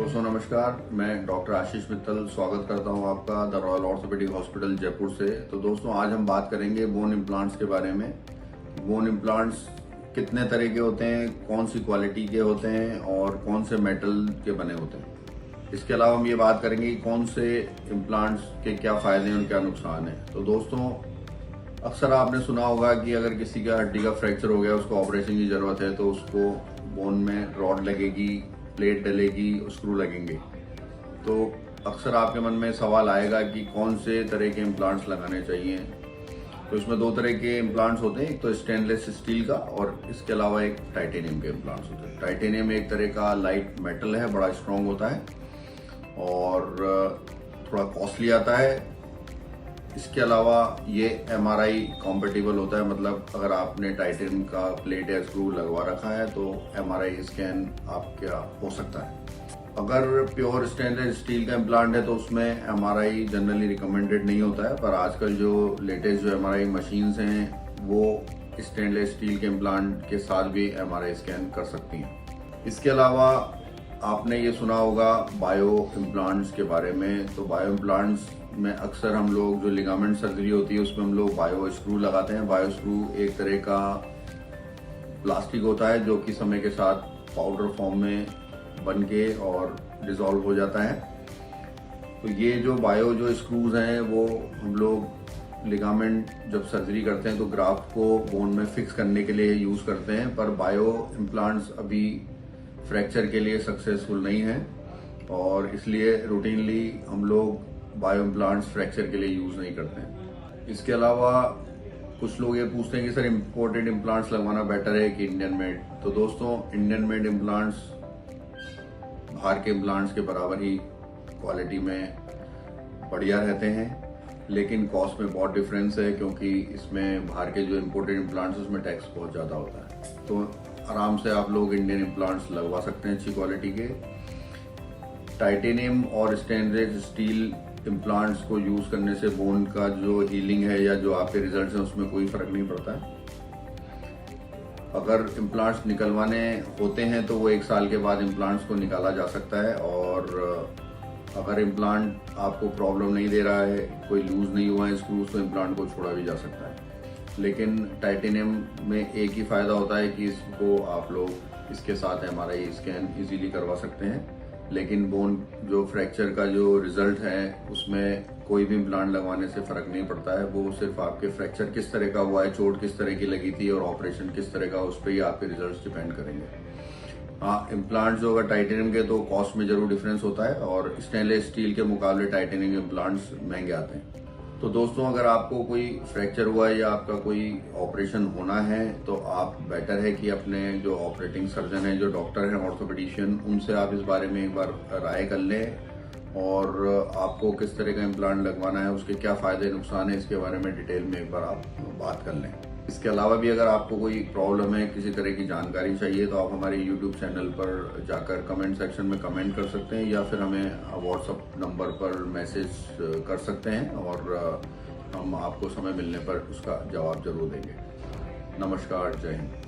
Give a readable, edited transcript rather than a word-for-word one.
दोस्तों नमस्कार, मैं डॉक्टर आशीष मित्तल स्वागत करता हूं आपका the royal orthopaedic hospital Jaipur से। तो दोस्तों आज हम बात करेंगे बोन इम्प्लांट्स के बारे में। बोन इम्प्लांट्स कितने तरह के होते हैं, कौन सी क्वालिटी के होते हैं और कौन से मेटल के बने होते हैं। इसके अलावा हम ये बात करेंगे कि कौन से इम्प्लांट्स के क्या फायदे हैं और क्या नुकसान है। तो दोस्तों अक्सर आपने सुना होगा कि अगर किसी का हड्डी का फ्रैक्चर हो गया, उसको ऑपरेशन की जरूरत है तो उसको बोन में रॉड लगेगी, प्लेट डलेगी, स्क्रू लगेंगे। तो अक्सर आपके मन में सवाल आएगा कि कौन से तरह के इम्प्लांट्स लगाने चाहिए। तो इसमें दो तरह के इम्प्लांट्स होते हैं, एक तो स्टेनलेस स्टील का और इसके अलावा एक टाइटेनियम के इम्प्लांट्स होते हैं। टाइटेनियम एक तरह का लाइट मेटल है, बड़ा स्ट्रॉन्ग होता है और थोड़ा कॉस्टली आता है। इसके अलावा ये MRI कॉम्पेटिबल होता है, मतलब अगर आपने टाइटेनियम का प्लेट या स्क्रू लगवा रखा है तो MRI स्कैन आपका हो सकता है। अगर प्योर स्टेनलेस स्टील का इम्प्लांट है तो उसमें MRI जनरली रिकमेंडेड नहीं होता है, पर आजकल जो लेटेस्ट जो MRI मशीन्स हैं वो स्टेनलेस स्टील के इम्प्लांट के साथ भी MRI स्कैन कर सकती हैं। इसके अलावा आपने ये सुना होगा बायो इम्प्लांट्स के बारे में। तो बायो इम्प्लांट्स में अक्सर हम लोग जो लिगामेंट सर्जरी होती है उसमें हम लोग बायो स्क्रू लगाते हैं। बायो स्क्रू एक तरह का प्लास्टिक होता है जो कि समय के साथ पाउडर फॉर्म में बन के और डिसॉल्व हो जाता है। तो ये जो बायो जो स्क्रूज हैं वो हम लोग लिगामेंट जब सर्जरी करते हैं तो ग्राफ्ट को बोन में फिक्स करने के लिए यूज करते हैं, पर बायो इम्प्लांट्स अभी फ्रैक्चर के लिए सक्सेसफुल नहीं है और इसलिए रूटीनली हम लोग बायो इम्प्लांट्स फ्रैक्चर के लिए यूज नहीं करते हैं। इसके अलावा कुछ लोग ये पूछते हैं कि सर इम्पोर्टेड इम्प्लांट्स लगवाना बेटर है कि इंडियन मेड। तो दोस्तों इंडियन मेड इम्प्लांट्स बाहर के इम्प्लांट्स के बराबर ही क्वालिटी में बढ़िया रहते हैं, लेकिन कॉस्ट में बहुत डिफरेंस है क्योंकि इसमें बाहर के जो इम्पोर्टेड इम्प्लांट्स उसमें टैक्स बहुत ज़्यादा होता है। तो आराम से आप लोग इंडियन इम्प्लांट्स लगवा सकते हैं अच्छी क्वालिटी के। टाइटेनियम और स्टेनलेस स्टील इम्प्लांट्स को यूज करने से बोन का जो हीलिंग है या जो आपके रिजल्ट्स हैं उसमें कोई फर्क नहीं पड़ता है। अगर इम्प्लांट्स निकलवाने होते हैं तो वो 1 साल के बाद इम्प्लांट्स को निकाला जा सकता है और अगर इम्प्लांट आपको प्रॉब्लम नहीं दे रहा है, कोई लूज नहीं हुआ है स्क्रूज, तो इम्प्लांट को छोड़ा भी जा सकता है। लेकिन टाइटेनियम में एक ही फायदा होता है कि इसको आप लोग इसके साथ MRI स्कैन इजीली करवा सकते हैं, लेकिन बोन जो फ्रैक्चर का जो रिजल्ट है उसमें कोई भी इम्प्लांट लगवाने से फर्क नहीं पड़ता है। वो सिर्फ आपके फ्रैक्चर किस तरह का हुआ है, चोट किस तरह की लगी थी और ऑपरेशन किस तरह का, उस पर ही आपके रिजल्ट्स डिपेंड करेंगे। हाँ, इम्प्लांट जो अगर टाइटेनियम के तो कॉस्ट में जरूर डिफरेंस होता है और स्टेनलेस स्टील के मुकाबले टाइटेनियम के इम्प्लांट्स महंगे आते हैं। तो दोस्तों अगर आपको कोई फ्रैक्चर हुआ है या आपका कोई ऑपरेशन होना है तो आप बेटर है कि अपने जो ऑपरेटिंग सर्जन है, जो डॉक्टर हैं ऑर्थोपेडिशियन, उनसे आप इस बारे में एक बार राय कर लें और आपको किस तरह का इम्प्लांट लगवाना है, उसके क्या फायदे नुकसान है, इसके बारे में डिटेल में एक बार आप बात कर लें। इसके अलावा भी अगर आपको कोई प्रॉब्लम है, किसी तरह की जानकारी चाहिए तो आप हमारे YouTube चैनल पर जाकर कमेंट सेक्शन में कमेंट कर सकते हैं या फिर हमें WhatsApp नंबर पर मैसेज कर सकते हैं और हम आपको समय मिलने पर उसका जवाब जरूर देंगे। नमस्कार, जय हिंद।